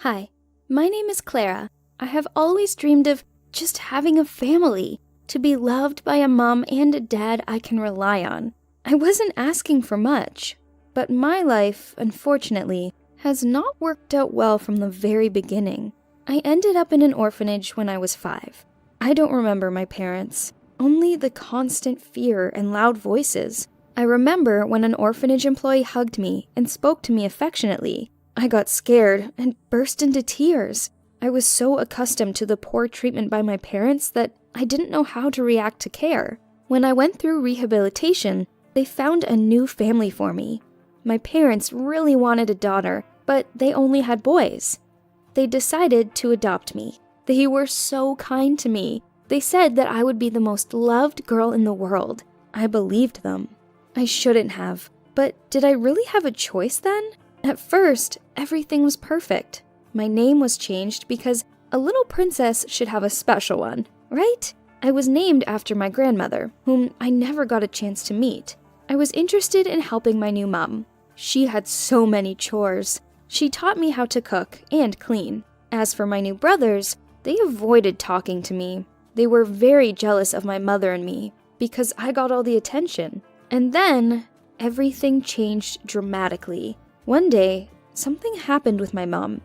Hi, my name is Clara. I have always dreamed of just having a family, to be loved by a mom and a dad I can rely on. I wasn't asking for much, but my life, unfortunately, has not worked out well from the very beginning. I ended up in an orphanage when I was 5. I don't remember my parents, only the constant fear and loud voices. I remember when an orphanage employee hugged me and spoke to me affectionately. I got scared and burst into tears. I was so accustomed to the poor treatment by my parents that I didn't know how to react to care. When I went through rehabilitation, they found a new family for me. My parents really wanted a daughter, but they only had boys. They decided to adopt me. They were so kind to me. They said that I would be the most loved girl in the world. I believed them. I shouldn't have, but did I really have a choice then? At first, everything was perfect. My name was changed because a little princess should have a special one, right? I was named after my grandmother, whom I never got a chance to meet. I was interested in helping my new mom. She had so many chores. She taught me how to cook and clean. As for my new brothers, they avoided talking to me. They were very jealous of my mother and me because I got all the attention. And then, everything changed dramatically. One day, something happened with my mom.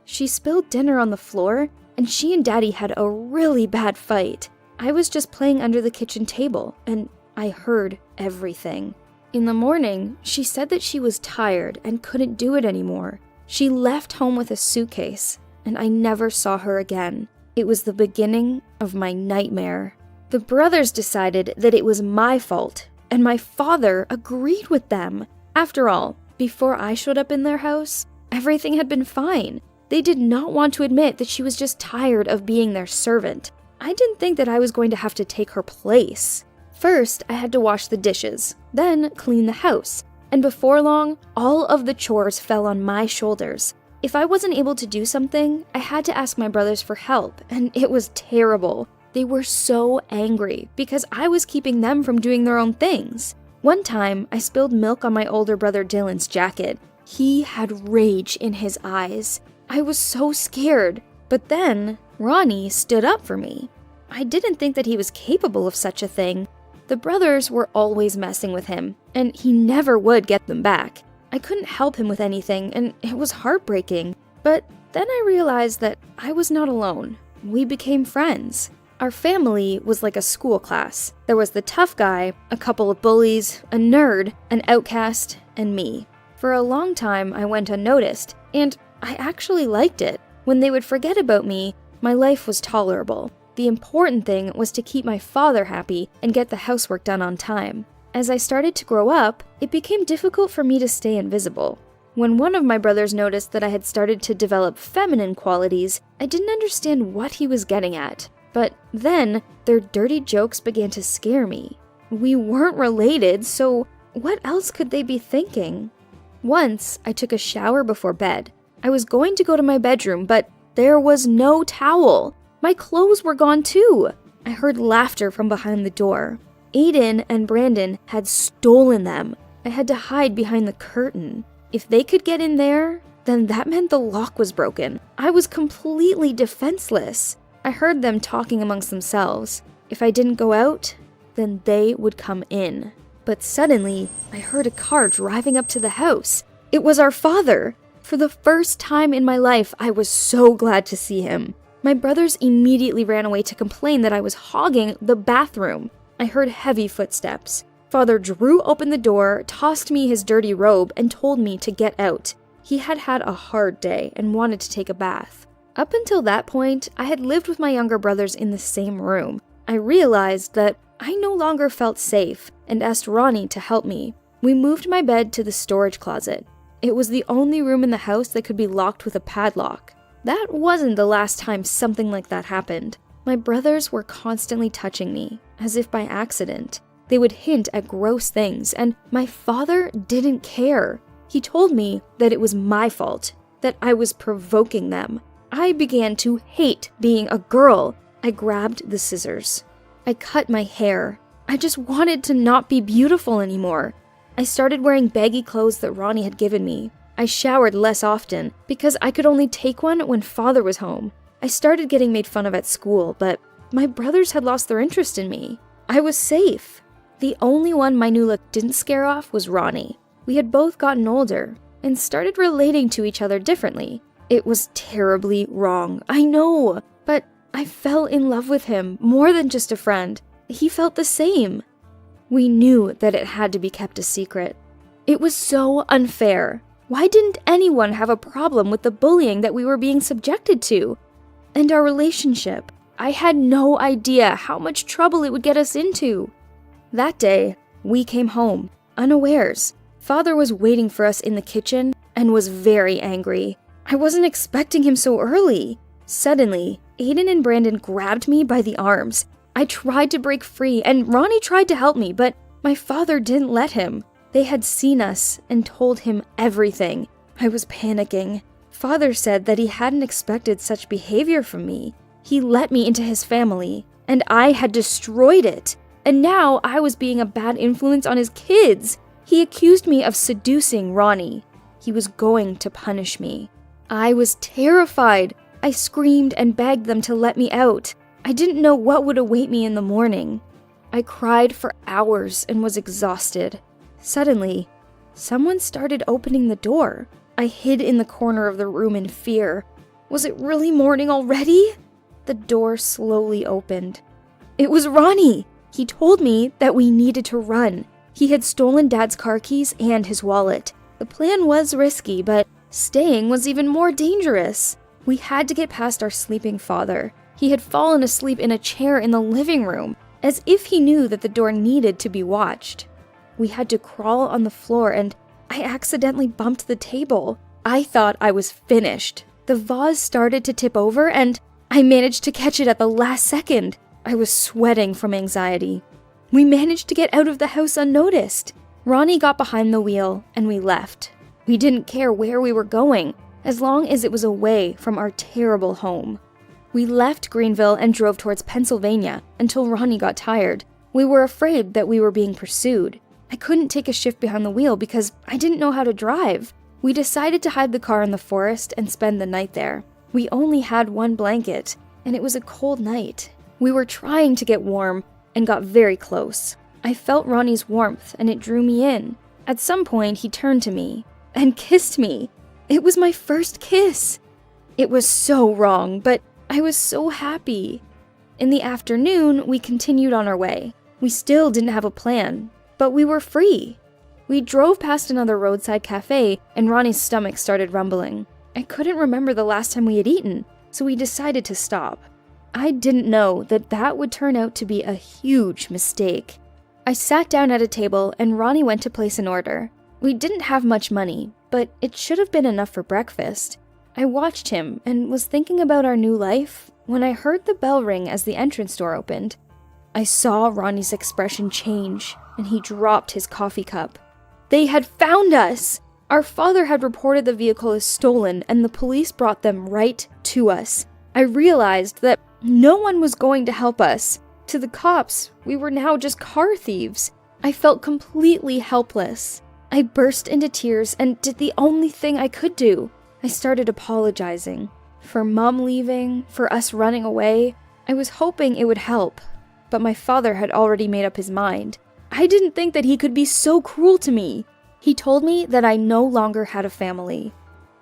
She spilled dinner on the floor, and she and Daddy had a really bad fight. I was just playing under the kitchen table, and I heard everything. In the morning, she said that she was tired and couldn't do it anymore. She left home with a suitcase, and I never saw her again. It was the beginning of my nightmare. The brothers decided that it was my fault, and my father agreed with them. After all, before I showed up in their house, everything had been fine. They did not want to admit that she was just tired of being their servant. I didn't think that I was going to have to take her place. First, I had to wash the dishes, then clean the house, and before long, all of the chores fell on my shoulders. If I wasn't able to do something, I had to ask my brothers for help, and it was terrible. They were so angry because I was keeping them from doing their own things. One time, I spilled milk on my older brother Dylan's jacket. He had rage in his eyes. I was so scared. But then, Ronnie stood up for me. I didn't think that he was capable of such a thing. The brothers were always messing with him, and he never would get them back. I couldn't help him with anything, and it was heartbreaking. But then I realized that I was not alone. We became friends. Our family was like a school class. There was the tough guy, a couple of bullies, a nerd, an outcast, and me. For a long time, I went unnoticed, and I actually liked it. When they would forget about me, my life was tolerable. The important thing was to keep my father happy and get the housework done on time. As I started to grow up, it became difficult for me to stay invisible. When one of my brothers noticed that I had started to develop feminine qualities, I didn't understand what he was getting at. But then, their dirty jokes began to scare me. We weren't related, so what else could they be thinking? Once, I took a shower before bed. I was going to go to my bedroom, but there was no towel. My clothes were gone too. I heard laughter from behind the door. Aiden and Brandon had stolen them. I had to hide behind the curtain. If they could get in there, then that meant the lock was broken. I was completely defenseless. I heard them talking amongst themselves. If I didn't go out, then they would come in. But suddenly, I heard a car driving up to the house. It was our father. For the first time in my life, I was so glad to see him. My brothers immediately ran away to complain that I was hogging the bathroom. I heard heavy footsteps. Father drew open the door, tossed me his dirty robe, and told me to get out. He had had a hard day and wanted to take a bath. Up until that point, I had lived with my younger brothers in the same room. I realized that I no longer felt safe and asked Ronnie to help me. We moved my bed to the storage closet. It was the only room in the house that could be locked with a padlock. That wasn't the last time something like that happened. My brothers were constantly touching me, as if by accident. They would hint at gross things, and my father didn't care. He told me that it was my fault, that I was provoking them. I began to hate being a girl. I grabbed the scissors. I cut my hair. I just wanted to not be beautiful anymore. I started wearing baggy clothes that Ronnie had given me. I showered less often because I could only take one when father was home. I started getting made fun of at school, but my brothers had lost their interest in me. I was safe. The only one my new look didn't scare off was Ronnie. We had both gotten older and started relating to each other differently. It was terribly wrong, I know, but I fell in love with him more than just a friend. He felt the same. We knew that it had to be kept a secret. It was so unfair. Why didn't anyone have a problem with the bullying that we were being subjected to? And our relationship. I had no idea how much trouble it would get us into. That day, we came home, unawares. Father was waiting for us in the kitchen and was very angry. I wasn't expecting him so early. Suddenly, Aiden and Brandon grabbed me by the arms. I tried to break free, and Ronnie tried to help me, but my father didn't let him. They had seen us and told him everything. I was panicking. Father said that he hadn't expected such behavior from me. He let me into his family, and I had destroyed it. And now I was being a bad influence on his kids. He accused me of seducing Ronnie. He was going to punish me. I was terrified. I screamed and begged them to let me out. I didn't know what would await me in the morning. I cried for hours and was exhausted. Suddenly, someone started opening the door. I hid in the corner of the room in fear. Was it really morning already? The door slowly opened. It was Ronnie! He told me that we needed to run. He had stolen Dad's car keys and his wallet. The plan was risky, but staying was even more dangerous. We had to get past our sleeping father. He had fallen asleep in a chair in the living room, as if he knew that the door needed to be watched. We had to crawl on the floor, and I accidentally bumped the table. I thought I was finished. The vase started to tip over, and I managed to catch it at the last second. I was sweating from anxiety. We managed to get out of the house unnoticed. Ronnie got behind the wheel, and we left. We didn't care where we were going, as long as it was away from our terrible home. We left Greenville and drove towards Pennsylvania until Ronnie got tired. We were afraid that we were being pursued. I couldn't take a shift behind the wheel because I didn't know how to drive. We decided to hide the car in the forest and spend the night there. We only had one blanket, and it was a cold night. We were trying to get warm and got very close. I felt Ronnie's warmth and it drew me in. At some point, he turned to me and kissed me. It was my first kiss. It was so wrong, but I was so happy. In the afternoon, we continued on our way. We still didn't have a plan, but we were free. We drove past another roadside cafe, and Ronnie's stomach started rumbling. I couldn't remember the last time we had eaten, so we decided to stop. I didn't know that that would turn out to be a huge mistake. I sat down at a table, and Ronnie went to place an order. We didn't have much money, but it should have been enough for breakfast. I watched him and was thinking about our new life when I heard the bell ring as the entrance door opened. I saw Ronnie's expression change, and he dropped his coffee cup. They had found us! Our father had reported the vehicle as stolen, and the police brought them right to us. I realized that no one was going to help us. To the cops, we were now just car thieves. I felt completely helpless. I burst into tears and did the only thing I could do. I started apologizing. For Mom leaving, for us running away. I was hoping it would help, but my father had already made up his mind. I didn't think that he could be so cruel to me. He told me that I no longer had a family.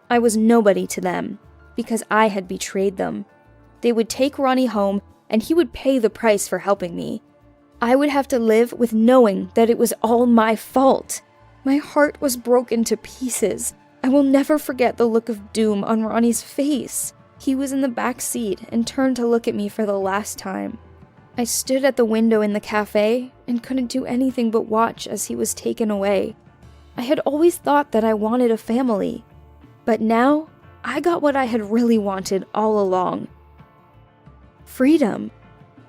I was nobody to them, because I had betrayed them. They would take Ronnie home, and he would pay the price for helping me. I would have to live with knowing that it was all my fault. My heart was broken to pieces. I will never forget the look of doom on Ronnie's face. He was in the back seat and turned to look at me for the last time. I stood at the window in the cafe and couldn't do anything but watch as he was taken away. I had always thought that I wanted a family, but now I got what I had really wanted all along. Freedom.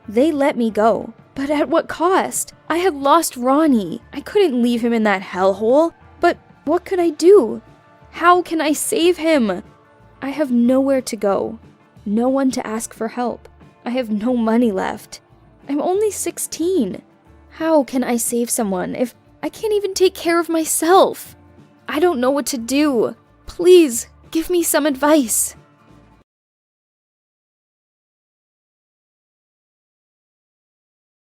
They let me go, but at what cost? I had lost Ronnie. I couldn't leave him in that hellhole, but what could I do? How can I save him? I have nowhere to go, no one to ask for help. I have no money left. I'm only 16. How can I save someone if I can't even take care of myself? I don't know what to do. Please, give me some advice.